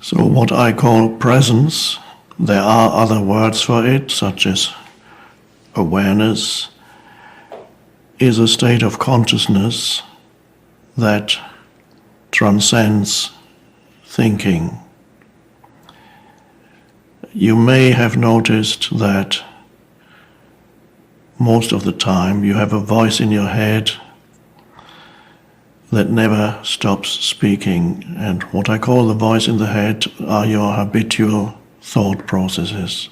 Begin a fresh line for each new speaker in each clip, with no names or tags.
So what I call presence, there are other words for it, such as awareness, is a state of consciousness that transcends thinking. You may have noticed that most of the time you have a voice in your head that never stops speaking, and what I call the voice in the head are your habitual thought processes.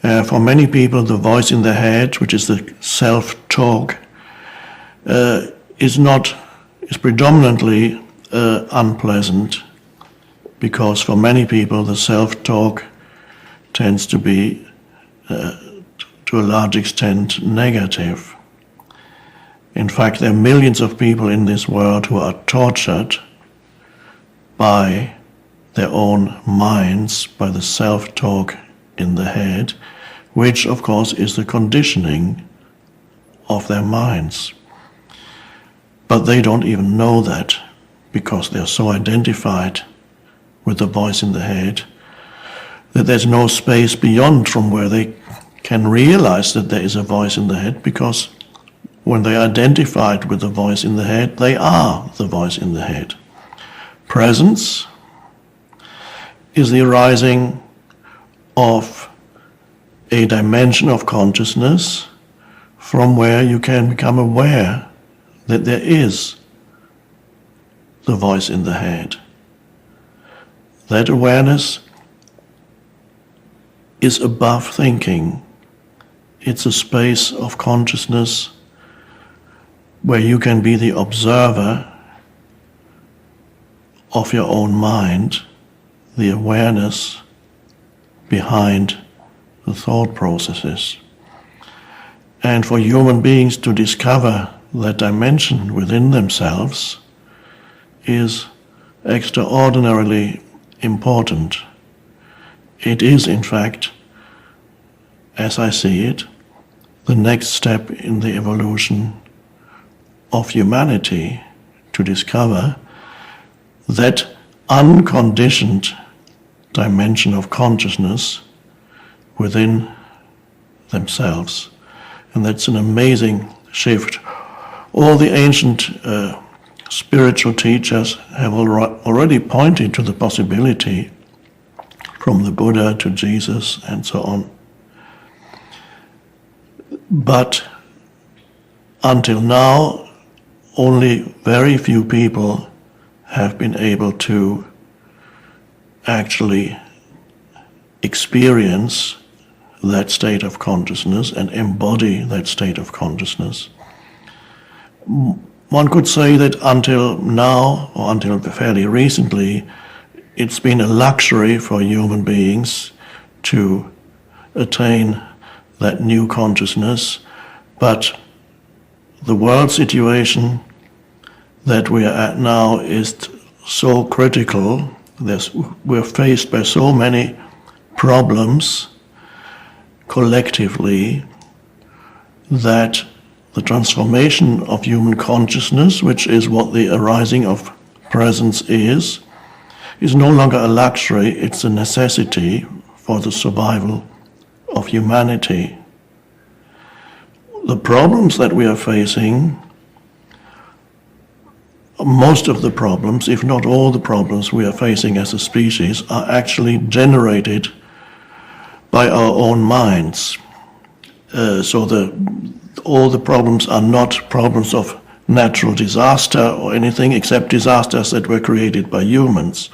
For many people, the voice in the head, which is the self-talk, is predominantly unpleasant, because for many people the self-talk tends to be, to a large extent, negative. In fact, there are millions of people in this world who are tortured by their own minds, by the self-talk in the head, which of course is the conditioning of their minds. But they don't even know that, because they are so identified with the voice in the head that there's no space beyond from where they can realize that there is a voice in the head, because when they are identified with the voice in the head, they are the voice in the head. Presence is the arising of a dimension of consciousness from where you can become aware that there is the voice in the head. That awareness is above thinking. It's a space of consciousness where you can be the observer of your own mind, the awareness behind the thought processes. And for human beings to discover that dimension within themselves is extraordinarily important. It is, in fact, as I see it, the next step in the evolution of humanity, to discover that unconditioned dimension of consciousness within themselves. And that's an amazing shift. All the ancient spiritual teachers have already pointed to the possibility, from the Buddha to Jesus and so on. But until now, only very few people have been able to actually experience that state of consciousness and embody that state of consciousness. One could say that until now, or until fairly recently, it's been a luxury for human beings to attain that new consciousness, but the world situation that we are at now is so critical. We're faced by so many problems collectively that the transformation of human consciousness, which is what the arising of presence is no longer a luxury, it's a necessity for the survival of humanity. The problems that we are facing, most of the problems, if not all the problems we are facing as a species, are actually generated by our own minds. So all the problems are not problems of natural disaster or anything except disasters that were created by humans.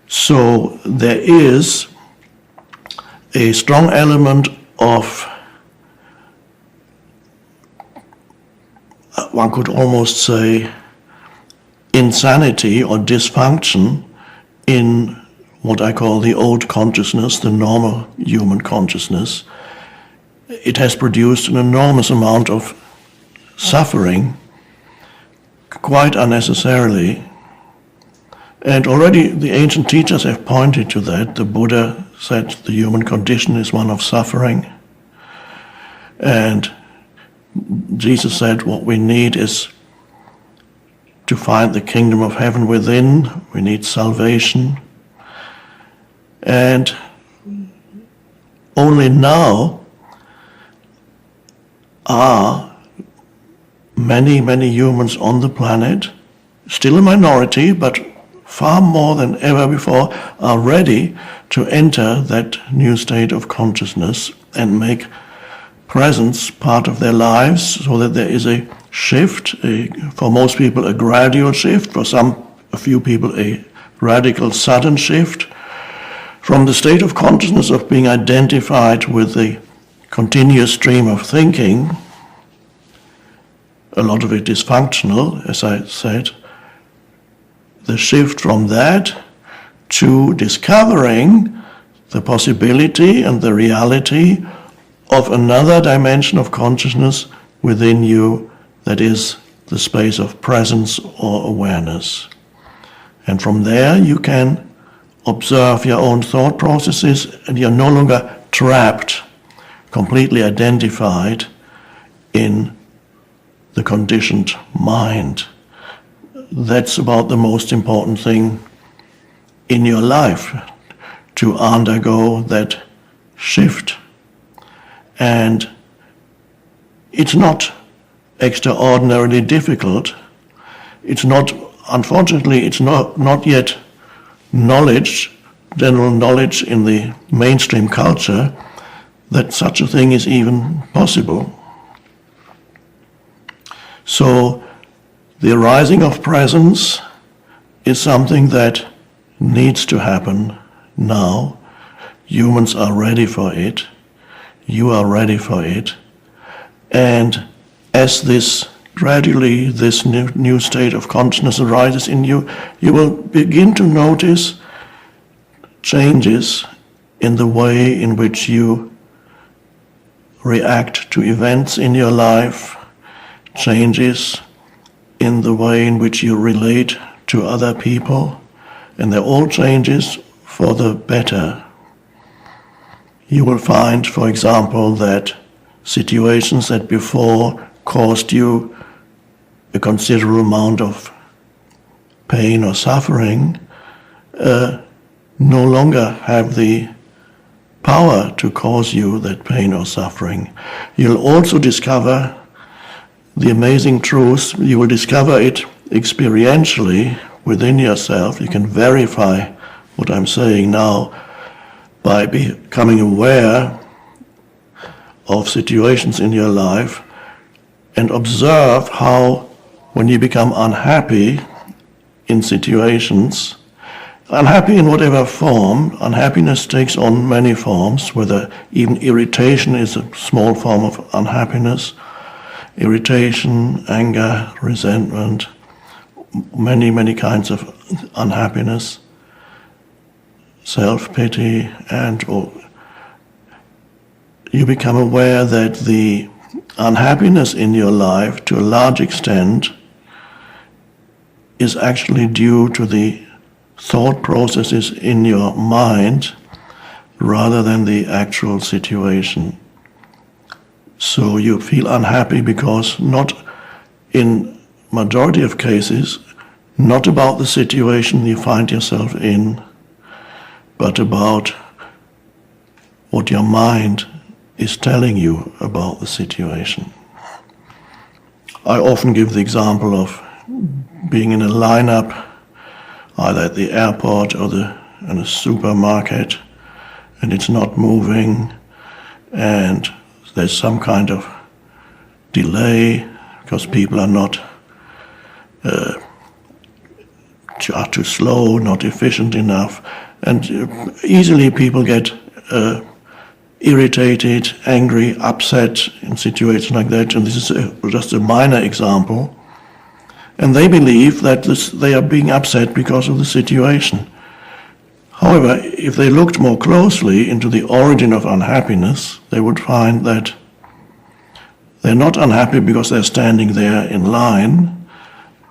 So there is a strong element of, one could almost say, insanity or dysfunction in what I call the old consciousness, the normal human consciousness. It has produced an enormous amount of suffering, quite unnecessarily. And already the ancient teachers have pointed to that. The Buddha said the human condition is one of suffering. And Jesus said what we need is to find the kingdom of heaven within. We need salvation. And only now are many, many humans on the planet, still a minority, but far more than ever before, are ready to enter that new state of consciousness and make presence part of their lives, so that there is a shift, for most people a gradual shift, for a few people a radical sudden shift, from the state of consciousness of being identified with the continuous stream of thinking, a lot of it dysfunctional, as I said, the shift from that to discovering the possibility and the reality of another dimension of consciousness within you, that is the space of presence or awareness. And from there you can observe your own thought processes, and you're no longer trapped, completely identified in the conditioned mind. That's about the most important thing in your life, to undergo that shift. And it's not extraordinarily difficult. It's not, unfortunately, it's not yet knowledge, general knowledge in the mainstream culture, that such a thing is even possible. So the arising of presence is something that needs to happen now. Humans are ready for it. You are ready for it. And as this gradually, this new state of consciousness arises in you, you will begin to notice changes in the way in which you react to events in your life, changes in the way in which you relate to other people, and they're all changes for the better. You will find, for example, that situations that before caused you a considerable amount of pain or suffering no longer have the power to cause you that pain or suffering. You'll also discover the amazing truth. You will discover it experientially within yourself. You can verify what I'm saying now by becoming aware of situations in your life and observe how, when you become unhappy in situations, unhappy in whatever form, unhappiness takes on many forms, whether even irritation is a small form of unhappiness, irritation, anger, resentment, many, many kinds of unhappiness, self-pity, and you become aware that the unhappiness in your life, to a large extent, is actually due to the thought processes in your mind rather than the actual situation. So you feel unhappy because, not in majority of cases, not about the situation you find yourself in, but about what your mind is telling you about the situation. I often give the example of being in a lineup, either at the airport or in a supermarket, and it's not moving, and there's some kind of delay because people are not are too slow, not efficient enough, and easily people get irritated, angry, upset in situations like that. And this is just a minor example. And they believe that they are being upset because of the situation. However, if they looked more closely into the origin of unhappiness, they would find that they're not unhappy because they're standing there in line.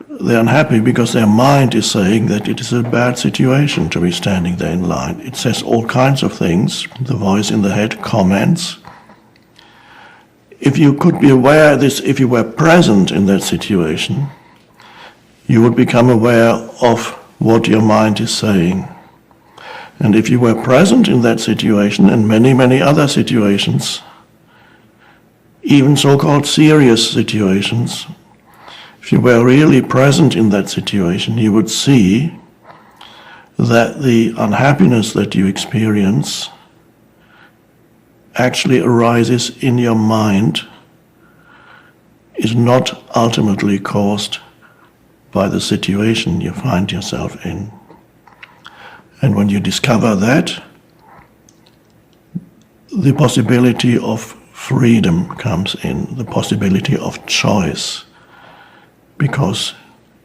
They're unhappy because their mind is saying that it is a bad situation to be standing there in line. It says all kinds of things. The voice in the head comments. If you could be aware of this, if you were present in that situation, you would become aware of what your mind is saying. And if you were present in that situation and many, many other situations, even so-called serious situations, if you were really present in that situation, you would see that the unhappiness that you experience actually arises in your mind, is not ultimately caused by the situation you find yourself in. And when you discover that, the possibility of freedom comes in, the possibility of choice. Because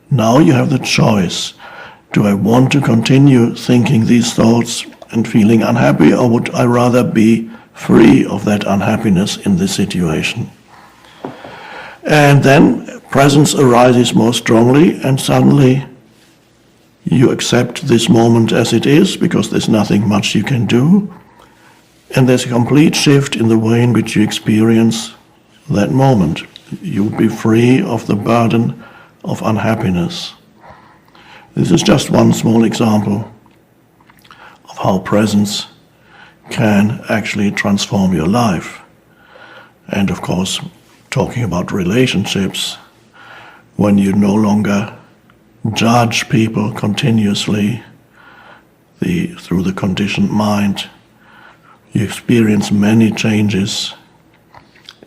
now you have the choice. Do I want to continue thinking these thoughts and feeling unhappy, or would I rather be free of that unhappiness in this situation? And then presence arises more strongly, and suddenly you accept this moment as it is, because there's nothing much you can do. And there's a complete shift in the way in which you experience that moment. You'll be free of the burden of unhappiness. This is just one small example of how presence can actually transform your life. And of course, talking about relationships, when you no longer judge people continuously through the conditioned mind, you experience many changes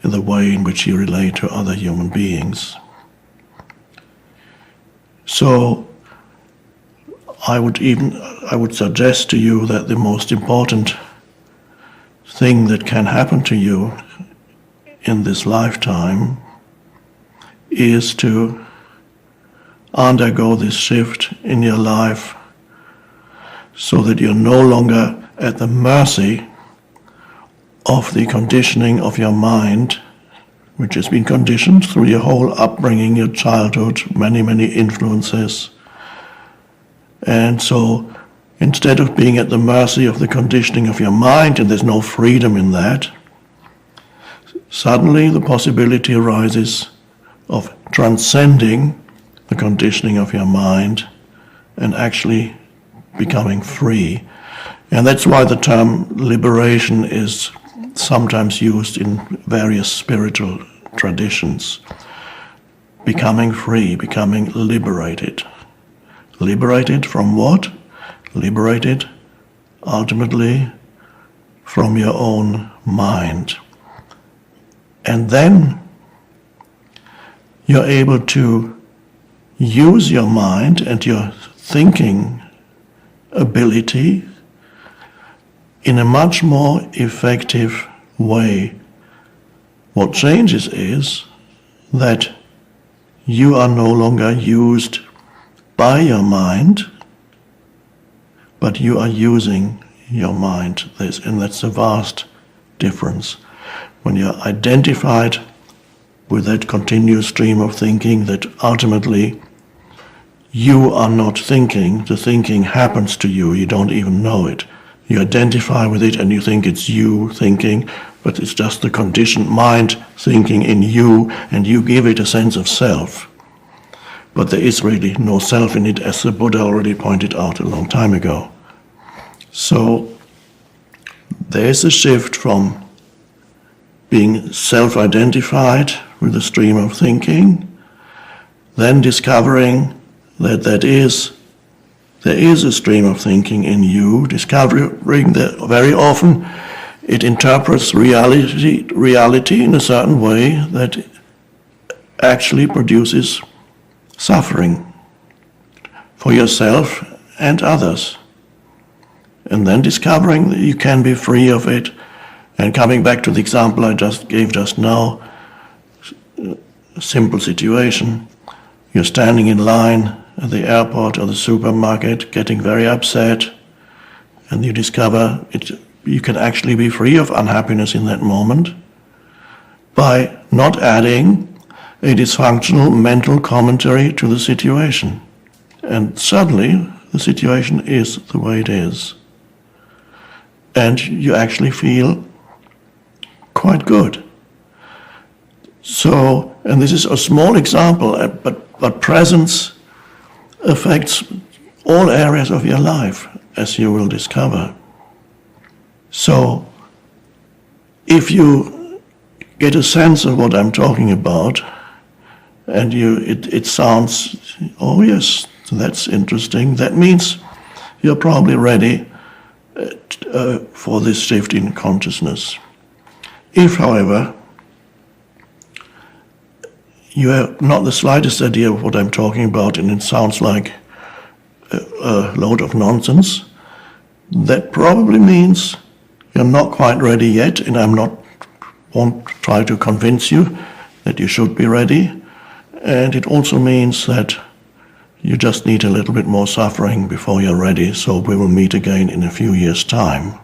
in the way in which you relate to other human beings. So I would suggest to you that the most important thing that can happen to you in this lifetime is to undergo this shift in your life so that you're no longer at the mercy of the conditioning of your mind, which has been conditioned through your whole upbringing, your childhood, many, many influences. And so instead of being at the mercy of the conditioning of your mind, and there's no freedom in that, suddenly the possibility arises of transcending the conditioning of your mind and actually becoming free. And that's why the term liberation is sometimes used in various spiritual traditions. Becoming free, becoming liberated. Liberated from what? Liberated ultimately from your own mind. And then you're able to use your mind and your thinking ability in a much more effective way. What changes is that you are no longer used by your mind, but you are using your mind. And that's a vast difference. When you're identified with that continuous stream of thinking that ultimately you are not thinking, the thinking happens to you, you don't even know it. You identify with it and you think it's you thinking, but it's just the conditioned mind thinking in you, and you give it a sense of self. But there is really no self in it, as the Buddha already pointed out a long time ago. So there is a shift from being self-identified with the stream of thinking, then discovering that there is a stream of thinking in you, discovering that very often it interprets reality in a certain way that actually produces suffering for yourself and others. And then discovering that you can be free of it. And coming back to the example I just gave just now, a simple situation. You're standing in line at the airport or the supermarket, getting very upset, and you discover you can actually be free of unhappiness in that moment by not adding a dysfunctional mental commentary to the situation. And suddenly the situation is the way it is. And you actually feel quite good. So, and this is a small example, but presence affects all areas of your life, as you will discover. So, if you get a sense of what I'm talking about, and it sounds, oh yes, that's interesting, that means you're probably ready for this shift in consciousness. If, however, you have not the slightest idea of what I'm talking about, and it sounds like a load of nonsense, that probably means you're not quite ready yet, and won't try to convince you that you should be ready. And it also means that you just need a little bit more suffering before you're ready, so we will meet again in a few years' time.